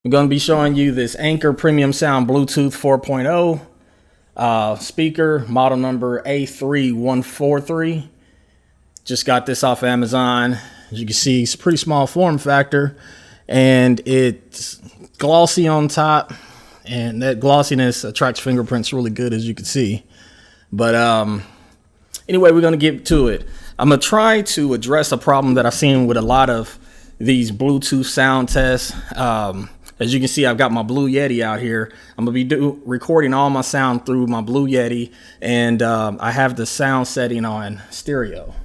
I'm going to be showing you this Anker Premium Sound Bluetooth 4.0 speaker, model number A3143. Just got this off Amazon. As you can see, it's a pretty small form factor, and it's glossy on top, and that glossiness attracts fingerprints really good, as you can see. But anyway, we're going to get to it. I'm going to try to address a problem that I've seen with a lot of these Bluetooth sound tests. As you can see, I've got my Blue Yeti out here. I'm going to be recording all my sound through my Blue Yeti, and I have the sound setting on stereo.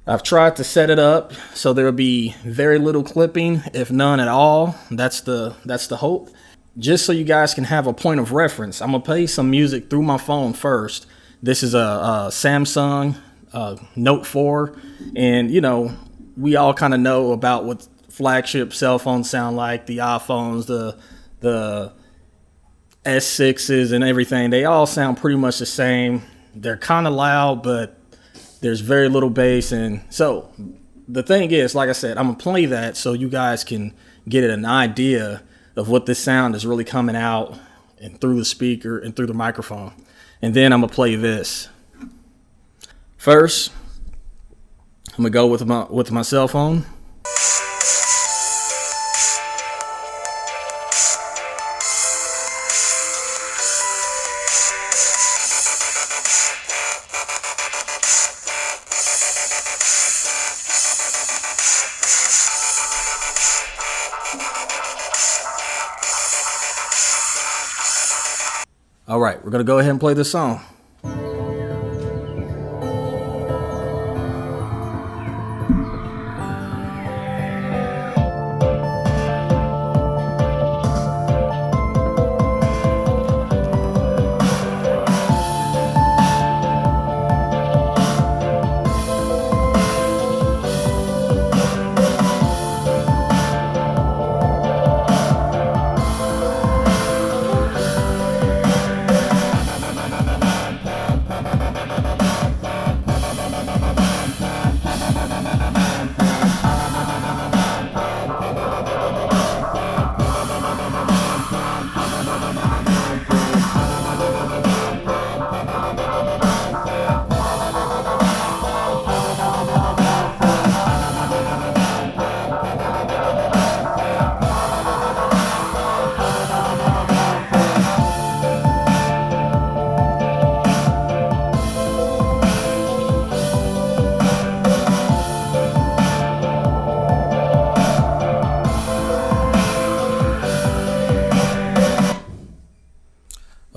I've tried to set it up so there will be very little clipping, if none at all. That's the hope. Just so you guys can have a point of reference, I'm going to play some music through my phone first. This is a Samsung Note 4, and you know, we all kind of know about what flagship cell phones sound like, the iPhones, the S6s and everything. They all sound pretty much the same. They're kind of loud, but there's very little bass. And so the thing is, like I said, I'm gonna play that so you guys can get an idea of what this sound is really coming out and through the speaker and through the microphone. And then I'm gonna play this. First, I'm gonna go with my cell phone. All right, we're gonna go ahead and play this song.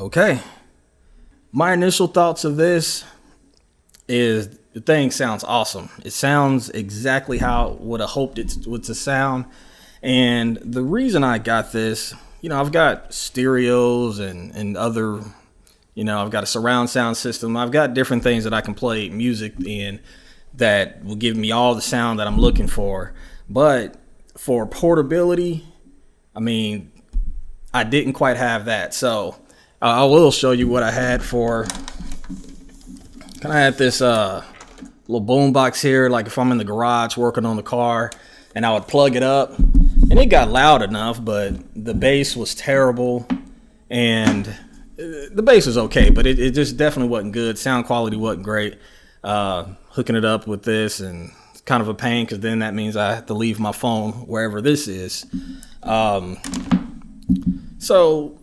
Okay, my initial thoughts of this is the thing sounds awesome. It sounds exactly how I would have hoped it would to sound. And the reason I got this, you know, I've got stereos and other, you know, I've got a surround sound system. I've got different things that I can play music in that will give me all the sound that I'm looking for. But for portability, I mean, I didn't quite have that. So I will show you what I had for. Kind of had this little boom box here, like if I'm in the garage working on the car, and I would plug it up, and it got loud enough, but the bass was terrible, and the bass was okay, but it just definitely wasn't good. Sound quality wasn't great. Hooking it up with this, and it's kind of a pain because then that means I have to leave my phone wherever this is. So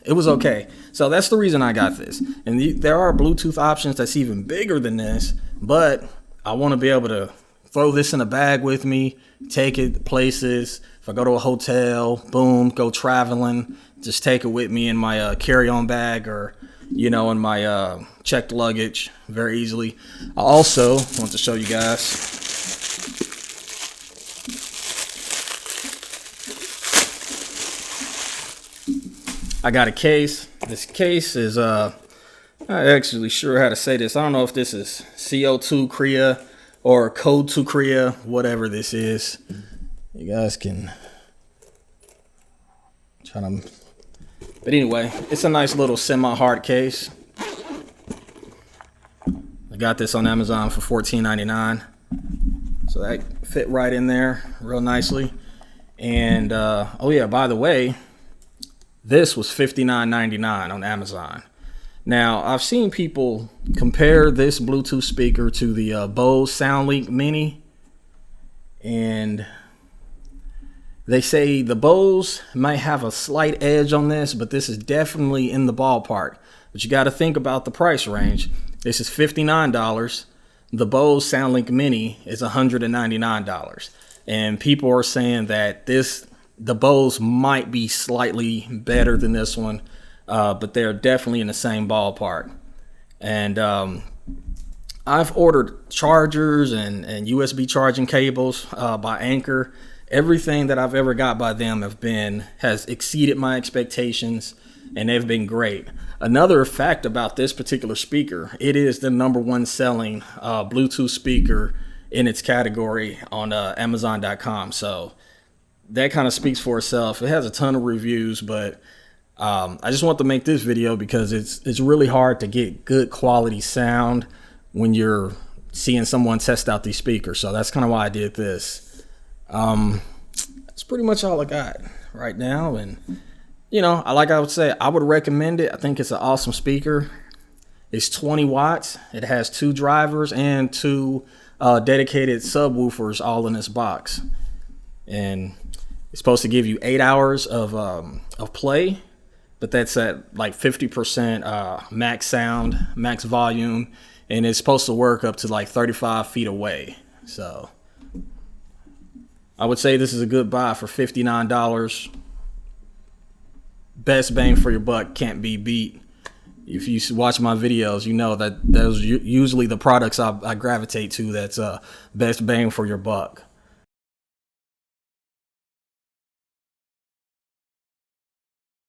it was okay. So that's the reason I got this. And there are Bluetooth options that's even bigger than this, but I want to be able to throw this in a bag with me, take it places. If I go to a hotel, boom, go traveling, just take it with me in my carry-on bag, or, you know, in my checked luggage very easily. I also want to show you guys. I got a case. This case is, I'm not actually sure how to say this. I don't know if this is CO2 Korea or Code to Korea, whatever this is. You guys can try to, but anyway, it's a nice little semi-hard case. I got this on Amazon for $14.99. So that fit right in there real nicely. And oh yeah, by the way, this was $59.99 on Amazon. Now, I've seen people compare this Bluetooth speaker to the Bose SoundLink Mini, and they say the Bose might have a slight edge on this, but this is definitely in the ballpark. But you got to think about the price range. This is $59. The Bose SoundLink Mini is $199. And people are saying that the Bose might be slightly better than this one, but they're definitely in the same ballpark. And I've ordered chargers and USB charging cables by Anker. Everything that I've ever got by them has exceeded my expectations, and they've been great. Another fact about this particular speaker, it is the #1 selling Bluetooth speaker in its category on Amazon.com. So that kind of speaks for itself. It has a ton of reviews, but I just want to make this video because it's really hard to get good quality sound when you're seeing someone test out these speakers. So that's kind of why I did this. That's pretty much all I got right now. And you know, like I would say, I would recommend it. I think it's an awesome speaker. It's 20 watts. It has 2 drivers and 2 dedicated subwoofers all in this box. And it's supposed to give you 8 hours of play, but that's at like 50% max sound, max volume, and it's supposed to work up to like 35 feet away. So I would say this is a good buy for $59. Best bang for your buck, can't be beat. If you watch my videos, you know that those usually the products I gravitate to. That's best bang for your buck.